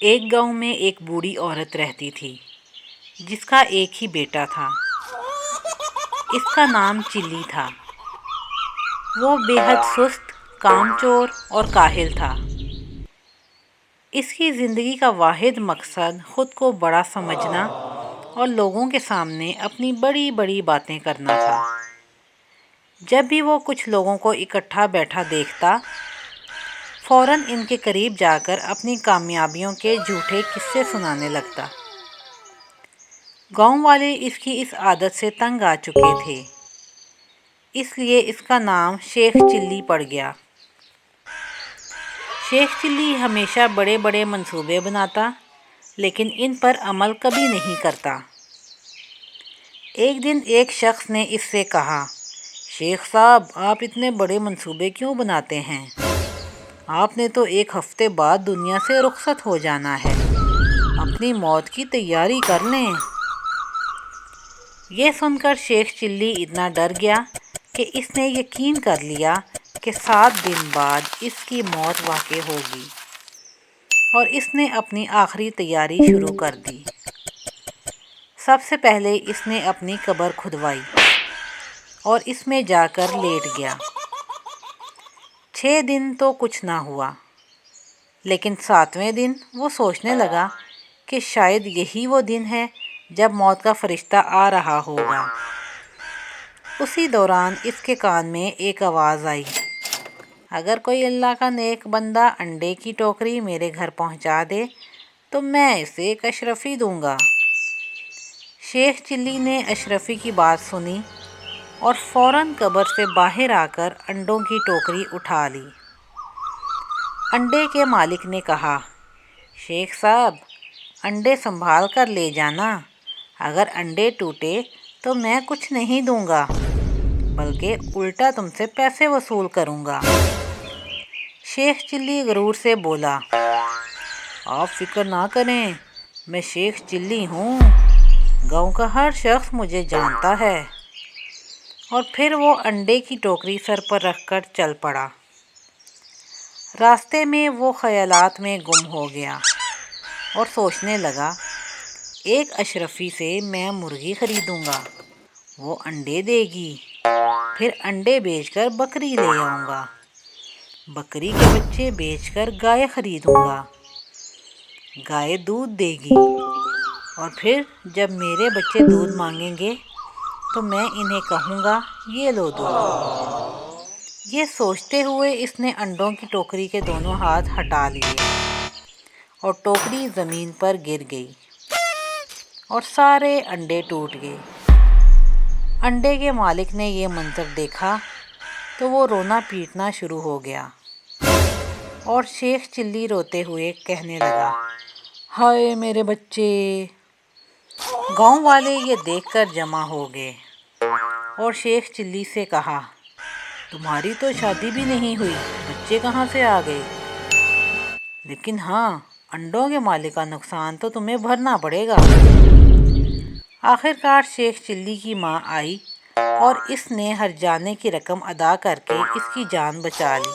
ایک گاؤں میں ایک بوڑھی عورت رہتی تھی جس کا ایک ہی بیٹا تھا۔ اس کا نام چلی تھا۔ وہ بے حد سست، کام چور اور کاہل تھا۔ اس کی زندگی کا واحد مقصد خود کو بڑا سمجھنا اور لوگوں کے سامنے اپنی بڑی بڑی باتیں کرنا تھا۔ جب بھی وہ کچھ لوگوں کو اکٹھا بیٹھا دیکھتا، فوراً ان کے قریب جا کر اپنی کامیابیوں کے جھوٹے قصے سنانے لگتا۔ گاؤں والے اس کی اس عادت سے تنگ آ چکے تھے، اس لیے اس کا نام شیخ چلی پڑ گیا۔ شیخ چلی ہمیشہ بڑے بڑے منصوبے بناتا، لیکن ان پر عمل کبھی نہیں کرتا۔ ایک دن ایک شخص نے اس سے کہا، شیخ صاحب، آپ اتنے بڑے منصوبے کیوں بناتے ہیں؟ آپ نے تو ایک ہفتے بعد دنیا سے رخصت ہو جانا ہے، اپنی موت کی تیاری کر لیں۔ یہ سن کر شیخ چلی اتنا ڈر گیا کہ اس نے یقین کر لیا کہ 7 دن بعد اس کی موت واقع ہوگی، اور اس نے اپنی آخری تیاری شروع کر دی۔ سب سے پہلے اس نے اپنی قبر کھدوائی اور اس میں جا کر لیٹ گیا۔ 6 دن تو کچھ نہ ہوا، لیکن 7ویں دن وہ سوچنے لگا کہ شاید یہی وہ دن ہے جب موت کا فرشتہ آ رہا ہوگا۔ اسی دوران اس کے کان میں ایک آواز آئی، اگر کوئی اللہ کا نیک بندہ انڈے کی ٹوکری میرے گھر پہنچا دے تو میں اسے ایک اشرفی دوں گا۔ شیخ چلی نے اشرفی کی بات سنی اور فوراً قبر سے باہر آ کر انڈوں کی ٹوکری اٹھا لی۔ انڈے کے مالک نے کہا، شیخ صاحب، انڈے سنبھال کر لے جانا، اگر انڈے ٹوٹے تو میں کچھ نہیں دوں گا، بلکہ الٹا تم سے پیسے وصول کروں گا۔ شیخ چلی غرور سے بولا، آپ فکر نہ کریں، میں شیخ چلی ہوں، گاؤں کا ہر شخص مجھے جانتا ہے۔ اور پھر وہ انڈے کی ٹوکری سر پر رکھ کر چل پڑا۔ راستے میں وہ خیالات میں گم ہو گیا اور سوچنے لگا، ایک اشرفی سے میں مرغی خریدوں گا، وہ انڈے دے گی، پھر انڈے بیچ کر بکری لے آؤں گا، بکری کے بچے بیچ کر گائے خریدوں گا، گائے دودھ دے گی، اور پھر جب میرے بچے دودھ مانگیں گے تو میں انہیں کہوں گا، یہ لو دودھ۔ یہ سوچتے ہوئے اس نے انڈوں کی ٹوکری کے دونوں ہاتھ ہٹا لیے اور ٹوکری زمین پر گر گئی اور سارے انڈے ٹوٹ گئے۔ انڈے کے مالک نے یہ منظر دیکھا تو وہ رونا پیٹنا شروع ہو گیا اور شیخ چلی روتے ہوئے کہنے لگا، ہائے میرے بچے! گاؤں والے یہ دیکھ کر جمع ہو گئے اور شیخ چلی سے کہا، تمہاری تو شادی بھی نہیں ہوئی، بچے کہاں سے آ گئے؟ لیکن ہاں، انڈوں کے مالک کا نقصان تو تمہیں بھرنا پڑے گا۔ آخر کار شیخ چلی کی ماں آئی اور اس نے ہرجانے کی رقم ادا کر کے اس کی جان بچا لی۔